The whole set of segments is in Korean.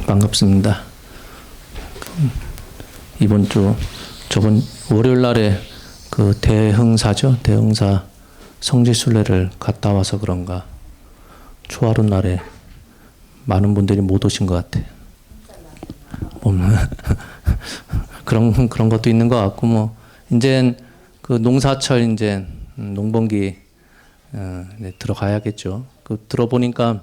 반갑습니다. 이번 주 저번 월요일 날에 그 대흥사죠. 대흥사 성지순례를 갔다 와서 그런가 초하루 날에 많은 분들이 못 오신 것 같아요. 그런 것도 있는 것 같고 뭐 이제 그 농사철 이제 농번기 들어가야겠죠. 그 들어보니까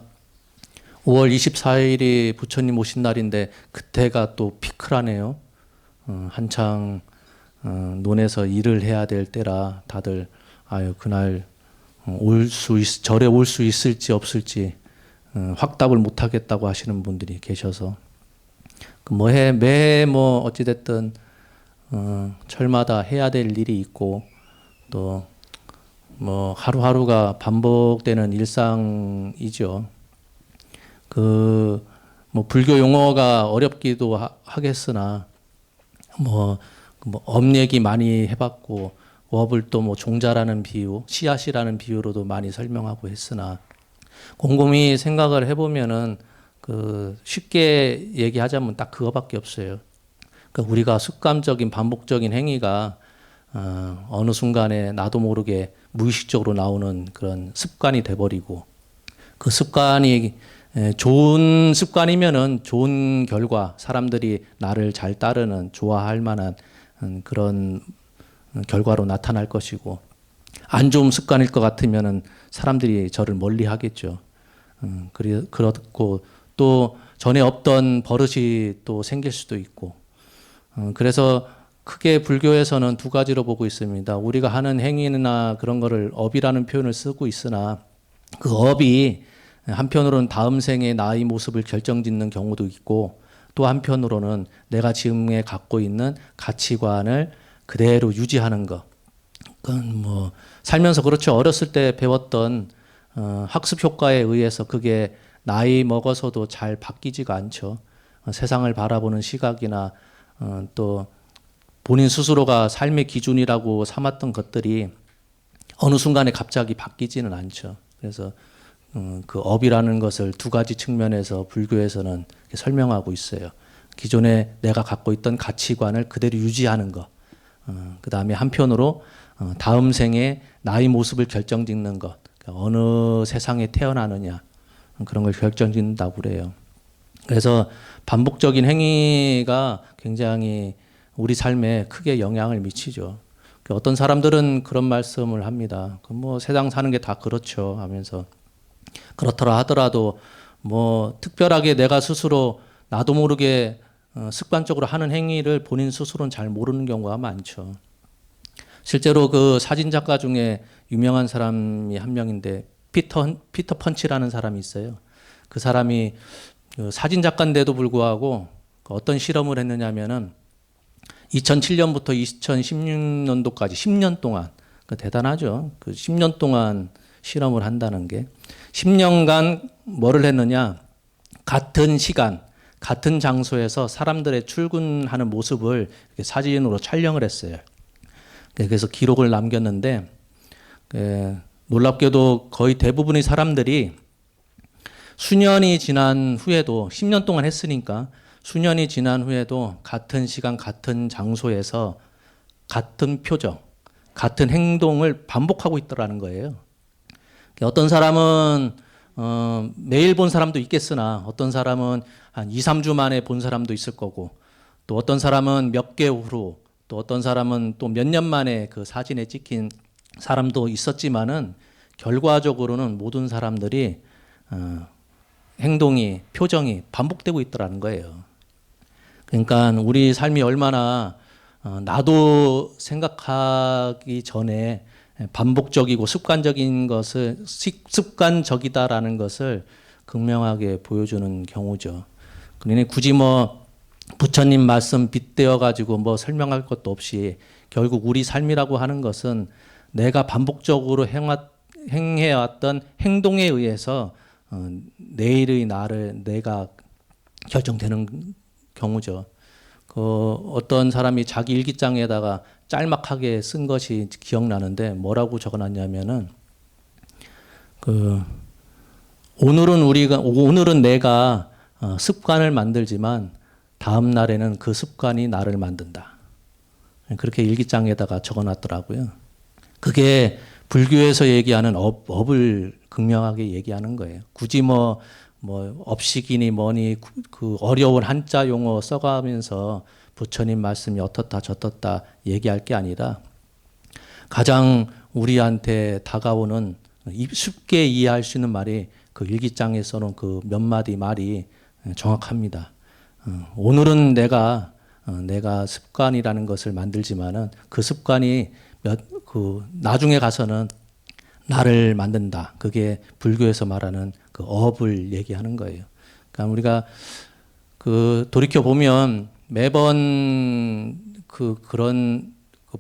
5월 24일이 부처님 오신 날인데 그때가 또 피크라네요. 한창 논에서 일을 해야 될 때라 다들 그날 절에 올 수 있을지 없을지 확답을 못 하겠다고 하시는 분들이 계셔서 매해 어찌됐든 철마다 해야 될 일이 있고 또 하루하루가 반복되는 일상이죠. 불교 용어가 어렵기도 하겠으나 업 얘기 많이 해봤고 업을 또 종자라는 비유, 씨앗이라는 비유로도 많이 설명하고 했으나 곰곰이 생각을 해보면은 쉽게 얘기하자면 딱 그거밖에 없어요. 우리가 습관적인 반복적인 행위가 어느 순간에 나도 모르게 무의식적으로 나오는 그런 습관이 돼버리고 그 습관이 좋은 습관이면은 좋은 결과, 사람들이 나를 잘 따르는 좋아할 만한 그런 결과로 나타날 것이고 안 좋은 습관일 것 같으면은 사람들이 저를 멀리 하겠죠. 그렇고 또 전에 없던 버릇이 또 생길 수도 있고 그래서 크게 불교에서는 두 가지로 보고 있습니다. 우리가 하는 행위나 그런 거를 업이라는 표현을 쓰고 있으나 그 업이 한편으로는 다음 생의 나의 모습을 결정짓는 경우도 있고 또 한편으로는 내가 지금에 갖고 있는 가치관을 그대로 유지하는 것. 그건 살면서 그렇죠. 어렸을 때 배웠던 학습 효과에 의해서 그게 나이 먹어서도 잘 바뀌지가 않죠. 세상을 바라보는 시각이나 또 본인 스스로가 삶의 기준이라고 삼았던 것들이 어느 순간에 갑자기 바뀌지는 않죠. 그래서 그 업이라는 것을 두 가지 측면에서 불교에서는 설명하고 있어요. 기존에 내가 갖고 있던 가치관을 그대로 유지하는 것. 그 다음에 한편으로 다음 생에 나의 모습을 결정짓는 것. 그러니까 어느 세상에 태어나느냐. 그런 걸 결정짓는다고 그래요. 그래서 반복적인 행위가 굉장히 우리 삶에 크게 영향을 미치죠. 어떤 사람들은 그런 말씀을 합니다. 세상 사는 게 다 그렇죠 하면서 그렇더라 하더라도 특별하게 내가 스스로 나도 모르게 습관적으로 하는 행위를 본인 스스로는 잘 모르는 경우가 많죠. 실제로 그 사진 작가 중에 유명한 사람이 한 명인데 피터 펀치라는 사람이 있어요. 그 사람이 사진 작가인데도 불구하고 어떤 실험을 했느냐면은 2007년부터 2016년도까지 10년 동안 대단하죠. 10년 동안 실험을 한다는 게 10년간 뭐를 했느냐? 같은 시간, 같은 장소에서 사람들의 출근하는 모습을 사진으로 촬영을 했어요. 그래서 기록을 남겼는데 놀랍게도 거의 대부분의 사람들이 수년이 지난 후에도 10년 동안 했으니까 수년이 지난 후에도 같은 시간, 같은 장소에서 같은 표정, 같은 행동을 반복하고 있더라는 거예요. 어떤 사람은 매일 본 사람도 있겠으나 어떤 사람은 한 2, 3주 만에 본 사람도 있을 거고 또 어떤 사람은 몇 개월 후 또 어떤 사람은 또 몇 년 만에 그 사진에 찍힌 사람도 있었지만은 결과적으로는 모든 사람들이 행동이, 표정이 반복되고 있더라는 거예요. 그러니까 우리 삶이 얼마나 나도 생각하기 전에 반복적이고 습관적이다라는 것을 극명하게 보여주는 경우죠. 그러니 굳이 부처님 말씀 빗대어 가지고 설명할 것도 없이 결국 우리 삶이라고 하는 것은 내가 반복적으로 행해왔던 행동에 의해서 내일의 내가 결정되는 경우죠. 어떤 사람이 자기 일기장에다가 짤막하게 쓴 것이 기억나는데 뭐라고 적어놨냐면은 오늘은 내가 습관을 만들지만 다음 날에는 그 습관이 나를 만든다. 그렇게 일기장에다가 적어놨더라고요. 그게 불교에서 얘기하는 업을 극명하게 얘기하는 거예요. 굳이 뭐 업식이니 뭐니 그 어려운 한자 용어 써가면서 부처님 말씀이 어떻다 저떻다 얘기할 게 아니라 가장 우리한테 다가오는 쉽게 이해할 수 있는 말이 그 일기장에 써놓은 그 몇 마디 말이 정확합니다. 오늘은 내가 습관이라는 것을 만들지만은 그 습관이 나중에 가서는 나를 만든다. 그게 불교에서 말하는 그 업을 얘기하는 거예요. 그러니까 우리가 돌이켜 보면 매번 그런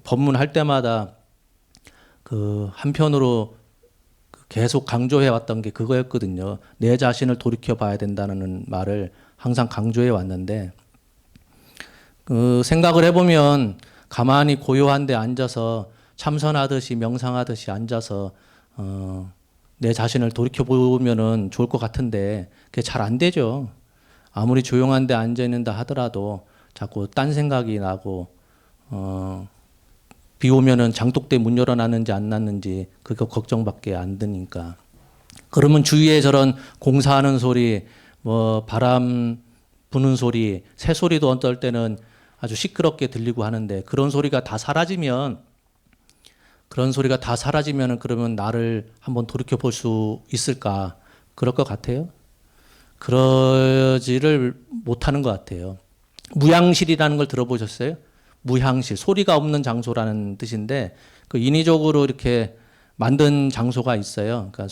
법문 할 때마다 한편으로 계속 강조해 왔던 게 그거였거든요. 내 자신을 돌이켜 봐야 된다는 말을 항상 강조해 왔는데, 생각을 해보면 가만히 고요한 데 앉아서 참선하듯이 명상하듯이 앉아서 내 자신을 돌이켜 보면은 좋을 것 같은데 그게 잘 안 되죠. 아무리 조용한 데 앉아 있는다 하더라도 자꾸 딴 생각이 나고 비 오면은 장독대 문 열어놨는지 안 놨는지 그거 걱정밖에 안 드니까. 그러면 주위에 저런 공사하는 소리, 바람 부는 소리, 새 소리도 어떨 때는 아주 시끄럽게 들리고 하는데 그런 소리가 다 사라지면 그러면 나를 한번 돌이켜 볼 수 있을까? 그럴 것 같아요? 그러지를 못하는 것 같아요. 무향실이라는 걸 들어보셨어요? 무향실, 소리가 없는 장소라는 뜻인데 그 인위적으로 이렇게 만든 장소가 있어요. 그러니까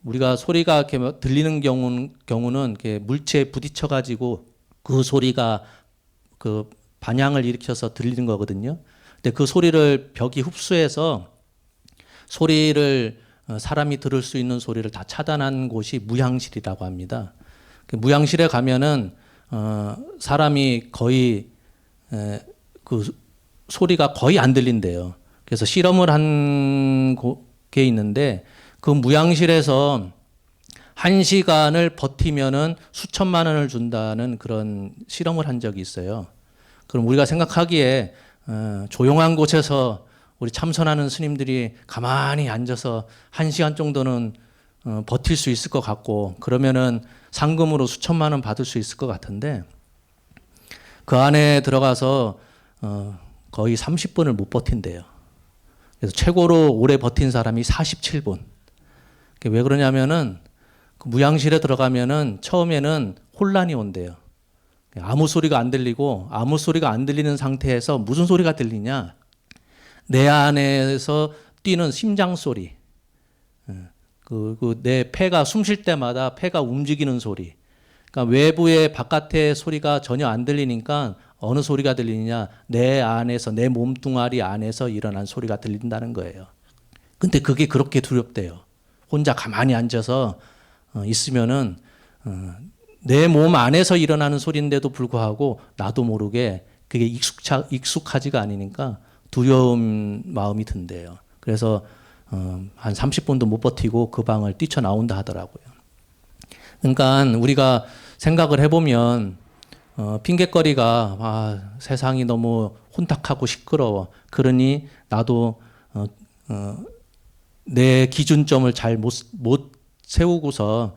우리가 소리가 이렇게 들리는 경우는 이렇게 물체에 부딪혀 가지고 그 소리가 그 반향을 일으켜서 들리는 거거든요. 근데 그 소리를 벽이 흡수해서 사람이 들을 수 있는 소리를 다 차단한 곳이 무향실이라고 합니다. 무향실에 가면은 사람이 거의 그 소리가 거의 안 들린대요. 그래서 실험을 한 게 있는데 그 무향실에서 1시간을 버티면은 수천만 원을 준다는 그런 실험을 한 적이 있어요. 그럼 우리가 생각하기에 조용한 곳에서 우리 참선하는 스님들이 가만히 앉아서 1시간 정도는 버틸 수 있을 것 같고 그러면은 상금으로 수천만 원 받을 수 있을 것 같은데 그 안에 들어가서 거의 30분을 못 버틴대요. 그래서 최고로 오래 버틴 사람이 47분. 왜 그러냐면은 그 무향실에 들어가면은 처음에는 혼란이 온대요. 아무 소리가 안 들리고 아무 소리가 안 들리는 상태에서 무슨 소리가 들리냐? 내 안에서 뛰는 심장 소리. 내 폐가 숨 쉴 때마다 폐가 움직이는 소리. 그러니까 외부의 바깥의 소리가 전혀 안 들리니까 어느 소리가 들리느냐? 내 안에서 내 몸뚱아리 안에서 일어난 소리가 들린다는 거예요. 근데 그게 그렇게 두렵대요. 혼자 가만히 앉아서 있으면은 내 몸 안에서 일어나는 소리인데도 불구하고 나도 모르게 그게 익숙하지가 않으니까 두려운 마음이 든대요. 그래서 한 30분도 못 버티고 그 방을 뛰쳐나온다 하더라고요. 그러니까 우리가 생각을 해보면 핑곗거리가 세상이 너무 혼탁하고 시끄러워. 그러니 나도 내 기준점을 잘 못 세우고서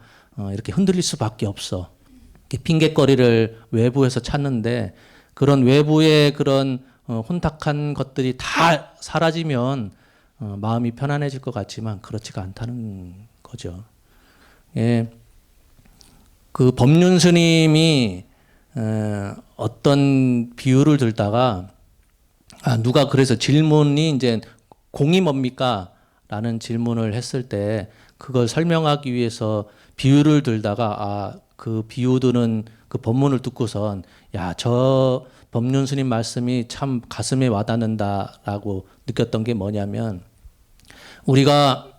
이렇게 흔들릴 수밖에 없어. 핑곗거리를 외부에서 찾는데 그런 외부의 그런 혼탁한 것들이 다 사라지면 마음이 편안해질 것 같지만 그렇지가 않다는 거죠. 예. 그 법륜 스님이 어떤 비유를 들다가 누가 그래서 질문이 이제 공이 뭡니까? 라는 질문을 했을 때 그걸 설명하기 위해서 비유를 들다가 그 비유 드는 그 법문을 듣고선 저 법륜 스님 말씀이 참 가슴에 와닿는다라고 느꼈던 게 뭐냐면 우리가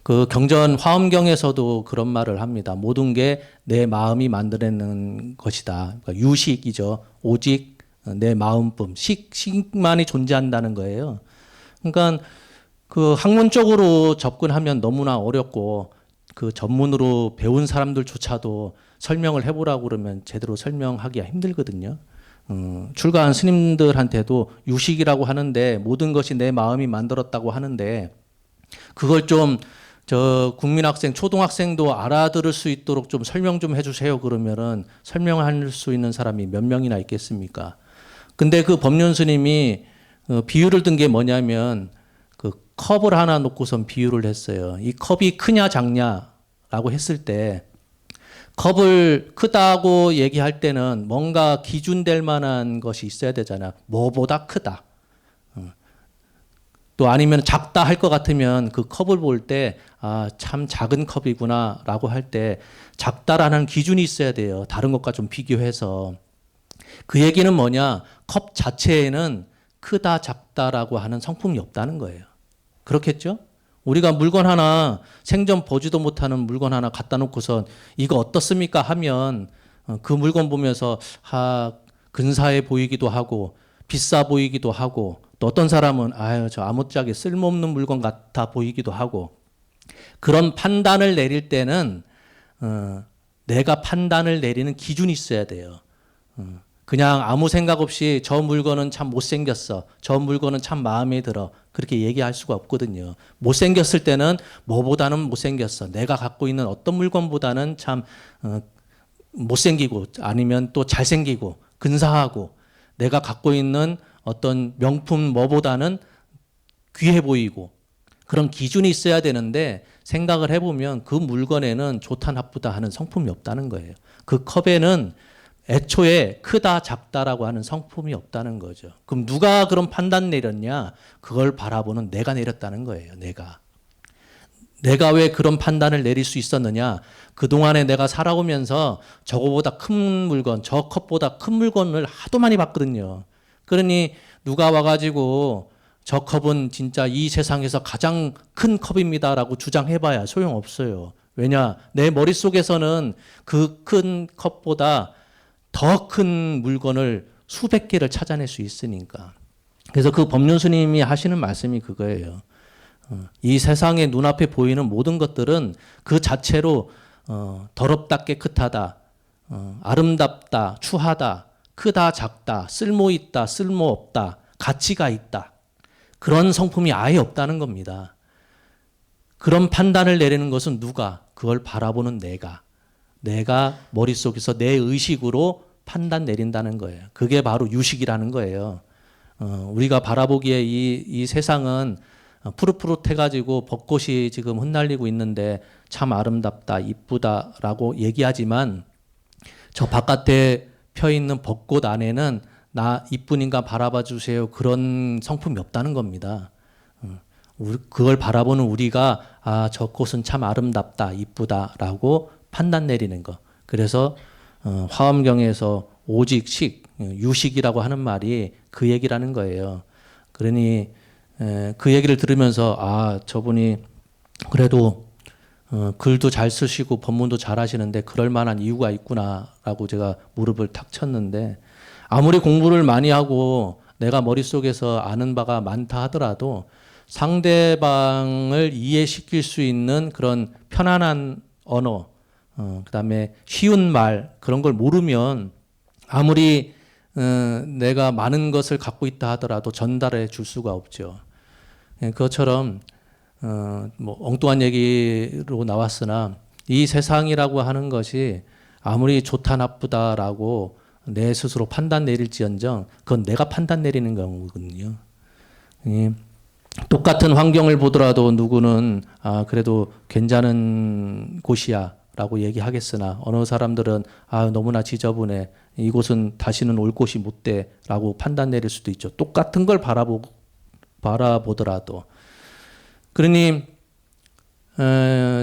그 경전 화엄경에서도 그런 말을 합니다. 모든 게 내 마음이 만들어내는 것이다. 그러니까 유식이죠. 오직 내 마음뿐. 식만이 존재한다는 거예요. 그러니까 그 학문적으로 접근하면 너무나 어렵고 그 전문으로 배운 사람들조차도 설명을 해보라고 그러면 제대로 설명하기가 힘들거든요. 출가한 스님들한테도 유식이라고 하는데 모든 것이 내 마음이 만들었다고 하는데 그걸 좀 저 국민학생, 초등학생도 알아들을 수 있도록 좀 설명 좀 해주세요. 그러면은 설명할 수 있는 사람이 몇 명이나 있겠습니까? 근데 그 법륜 스님이 비유를 든 게 뭐냐면 그 컵을 하나 놓고선 비유를 했어요. 이 컵이 크냐 작냐라고 했을 때 컵을 크다고 얘기할 때는 뭔가 기준될 만한 것이 있어야 되잖아. 뭐보다 크다. 또 아니면 작다 할 것 같으면 그 컵을 볼 때 아, 참 작은 컵이구나 라고 할 때 작다라는 기준이 있어야 돼요. 다른 것과 좀 비교해서. 그 얘기는 뭐냐? 컵 자체에는 크다 작다라고 하는 성품이 없다는 거예요. 그렇겠죠? 우리가 물건 하나 생전 보지도 못하는 물건 하나 갖다 놓고선 이거 어떻습니까 하면 그 물건 보면서 근사해 보이기도 하고 비싸 보이기도 하고 또 어떤 사람은 아유 저 아무짝에 쓸모없는 물건 같아 보이기도 하고 그런 판단을 내릴 때는 내가 판단을 내리는 기준이 있어야 돼요. 그냥 아무 생각 없이 저 물건은 참 못생겼어. 저 물건은 참 마음에 들어. 그렇게 얘기할 수가 없거든요. 못생겼을 때는 뭐보다는 못생겼어. 내가 갖고 있는 어떤 물건보다는 참 못생기고 아니면 또 잘생기고 근사하고 내가 갖고 있는 어떤 명품 뭐보다는 귀해 보이고 그런 기준이 있어야 되는데 생각을 해보면 그 물건에는 좋다 나쁘다 하는 성품이 없다는 거예요. 그 컵에는 애초에 크다 작다라고 하는 성품이 없다는 거죠. 그럼 누가 그런 판단 내렸냐? 그걸 바라보는 내가 내렸다는 거예요. 내가 왜 그런 판단을 내릴 수 있었느냐? 그동안에 내가 살아오면서 저거보다 큰 물건, 저 컵보다 큰 물건을 하도 많이 봤거든요. 그러니 누가 와가지고 저 컵은 진짜 이 세상에서 가장 큰 컵입니다라고 주장해봐야 소용없어요. 왜냐? 내 머릿속에서는 그 큰 컵보다 더 큰 물건을 수백 개를 찾아낼 수 있으니까. 그래서 그 법륜 스님이 하시는 말씀이 그거예요. 이 세상의 눈앞에 보이는 모든 것들은 그 자체로 더럽다 깨끗하다, 아름답다 추하다, 크다 작다, 쓸모있다 쓸모없다, 가치가 있다. 그런 성품이 아예 없다는 겁니다. 그런 판단을 내리는 것은 누가? 그걸 바라보는 내가 머릿속에서 내 의식으로 판단 내린다는 거예요. 그게 바로 유식이라는 거예요. 우리가 바라보기에 이 세상은 푸릇푸릇해가지고 벚꽃이 지금 흩날리고 있는데 참 아름답다, 이쁘다라고 얘기하지만 저 바깥에 펴 있는 벚꽃 안에는 나 이쁜인가 바라봐 주세요. 그런 성품이 없다는 겁니다. 그걸 바라보는 우리가 아, 저 꽃은 참 아름답다, 이쁘다라고 판단 내리는 거. 그래서 화엄경에서 오직식, 유식이라고 하는 말이 그 얘기라는 거예요. 그러니 그 얘기를 들으면서 아, 저분이 그래도 글도 잘 쓰시고 법문도 잘 하시는데 그럴 만한 이유가 있구나라고 제가 무릎을 탁 쳤는데 아무리 공부를 많이 하고 내가 머릿속에서 아는 바가 많다 하더라도 상대방을 이해시킬 수 있는 그런 편안한 언어, 그다음에 쉬운 말 그런 걸 모르면 아무리 내가 많은 것을 갖고 있다 하더라도 전달해 줄 수가 없죠. 그것처럼 뭐 엉뚱한 얘기로 나왔으나 이 세상이라고 하는 것이 아무리 좋다 나쁘다라고 내 스스로 판단 내릴지언정 그건 내가 판단 내리는 거거든요. 똑같은 환경을 보더라도 누구는 아 그래도 괜찮은 곳이야 라고 얘기하겠으나 어느 사람들은 아 너무나 지저분해 이곳은 다시는 올 곳이 못 돼 라고 판단 내릴 수도 있죠. 똑같은 걸 바라보더라도 그러니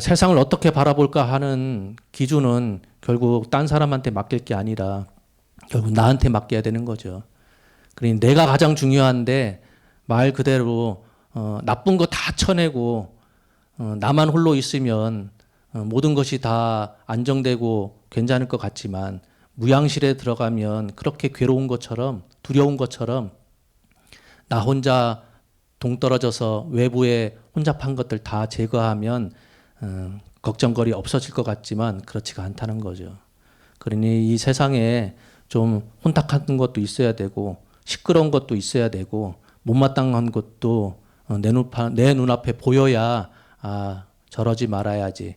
세상을 어떻게 바라볼까 하는 기준은 결국 딴 사람한테 맡길 게 아니라 결국 나한테 맡겨야 되는 거죠. 그러니 내가 가장 중요한데 말 그대로 나쁜 거 다 쳐내고 나만 홀로 있으면 모든 것이 다 안정되고 괜찮을 것 같지만 무양실에 들어가면 그렇게 괴로운 것처럼 두려운 것처럼 나 혼자 동떨어져서 외부에 혼잡한 것들 다 제거하면 걱정거리 없어질 것 같지만 그렇지가 않다는 거죠. 그러니 이 세상에 좀 혼탁한 것도 있어야 되고 시끄러운 것도 있어야 되고 못마땅한 것도 내 눈앞에 보여야 저러지 말아야지.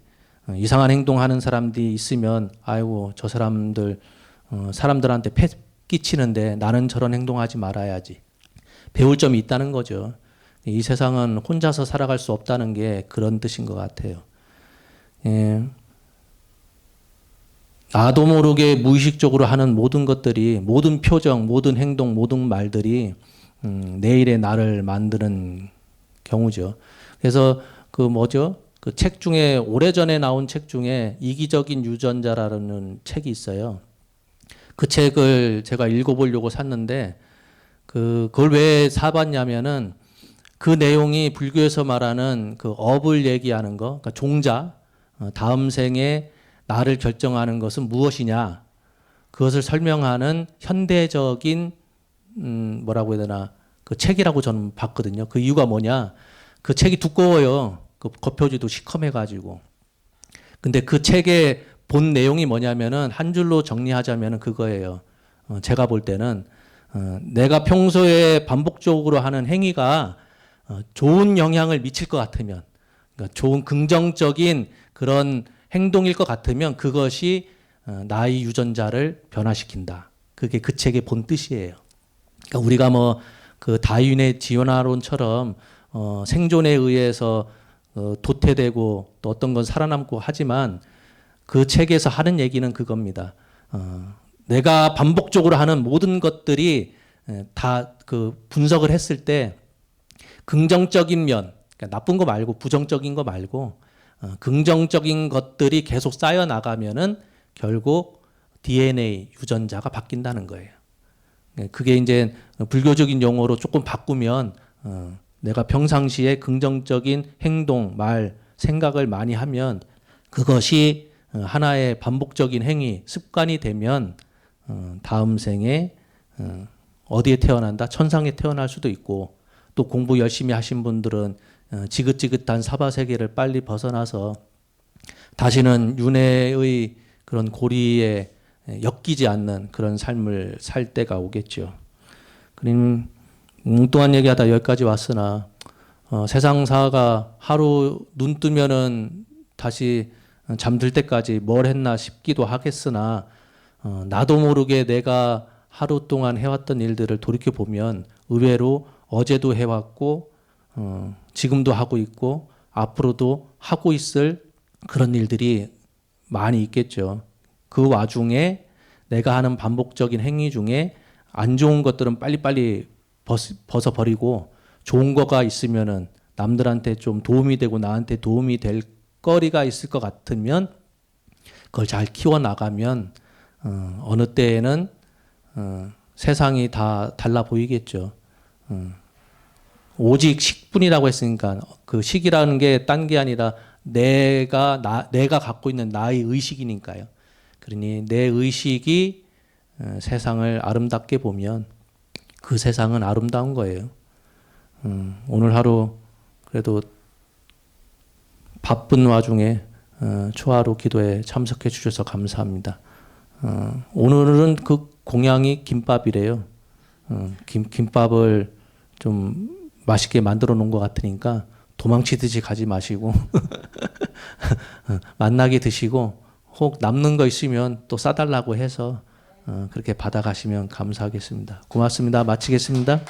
이상한 행동하는 사람들이 있으면 아이고 저 사람들 사람들한테 폐 끼치는데 나는 저런 행동하지 말아야지. 배울 점이 있다는 거죠. 이 세상은 혼자서 살아갈 수 없다는 게 그런 뜻인 것 같아요. 예. 나도 모르게 무의식적으로 하는 모든 것들이, 모든 표정, 모든 행동, 모든 말들이 내일의 나를 만드는 경우죠. 그래서 그 책 중에 오래전에 나온 책 중에 이기적인 유전자라는 책이 있어요. 그 책을 제가 읽어보려고 샀는데 그걸 왜 사봤냐면은 그 내용이 불교에서 말하는 그 업을 얘기하는 거, 그러니까 종자, 다음 생에 나를 결정하는 것은 무엇이냐, 그것을 설명하는 현대적인 뭐라고 해야 되나 그 책이라고 저는 봤거든요. 그 이유가 뭐냐, 그 책이 두꺼워요. 그 겉표지도 시커매가지고. 근데 그 책의 본 내용이 뭐냐면은 한 줄로 정리하자면은 그거예요. 제가 볼 때는 내가 평소에 반복적으로 하는 행위가 좋은 영향을 미칠 것 같으면, 그러니까 좋은 긍정적인 그런 행동일 것 같으면 그것이 나의 유전자를 변화시킨다. 그게 그 책의 본 뜻이에요. 그러니까 우리가 뭐 그 다윈의 진화론처럼 생존에 의해서 도태되고 또 어떤 건 살아남고 하지만 그 책에서 하는 얘기는 그겁니다. 내가 반복적으로 하는 모든 것들이 다 그 분석을 했을 때 긍정적인 면, 그러니까 나쁜 거 말고 부정적인 거 말고 긍정적인 것들이 계속 쌓여 나가면은 결국 DNA 유전자가 바뀐다는 거예요. 그게 이제 불교적인 용어로 조금 바꾸면 내가 평상시에 긍정적인 행동, 말, 생각을 많이 하면 그것이 하나의 반복적인 행위, 습관이 되면 다음 생에 어디에 태어난다? 천상에 태어날 수도 있고, 또 공부 열심히 하신 분들은 지긋지긋한 사바세계를 빨리 벗어나서 다시는 윤회의 그런 고리에 엮이지 않는 그런 삶을 살 때가 오겠죠. 그럼 ung뚱한 얘기하다 여기까지 왔으나 세상사가 하루 눈 뜨면은 다시 잠들 때까지 뭘 했나 싶기도 하겠으나 나도 모르게 내가 하루 동안 해왔던 일들을 돌이켜 보면 의외로 어제도 해왔고 지금도 하고 있고 앞으로도 하고 있을 그런 일들이 많이 있겠죠. 그 와중에 내가 하는 반복적인 행위 중에 안 좋은 것들은 빨리빨리 벗어버리고 좋은 거가 있으면은 남들한테 좀 도움이 되고 나한테 도움이 될 거리가 있을 것 같으면 그걸 잘 키워나가면 어느 때에는 세상이 다 달라 보이겠죠. 오직 식분이라고 했으니까 그 식이라는 게 딴 게 아니라 내가 갖고 있는 나의 의식이니까요. 그러니 내 의식이 세상을 아름답게 보면 그 세상은 아름다운 거예요. 오늘 하루 그래도 바쁜 와중에 초하루 기도에 참석해 주셔서 감사합니다. 오늘은 그 공양이 김밥이래요. 김밥을 좀 맛있게 만들어 놓은 것 같으니까 도망치듯이 가지 마시고 만나게 드시고 혹 남는 거 있으면 또 싸달라고 해서 그렇게 받아가시면 감사하겠습니다. 고맙습니다. 마치겠습니다.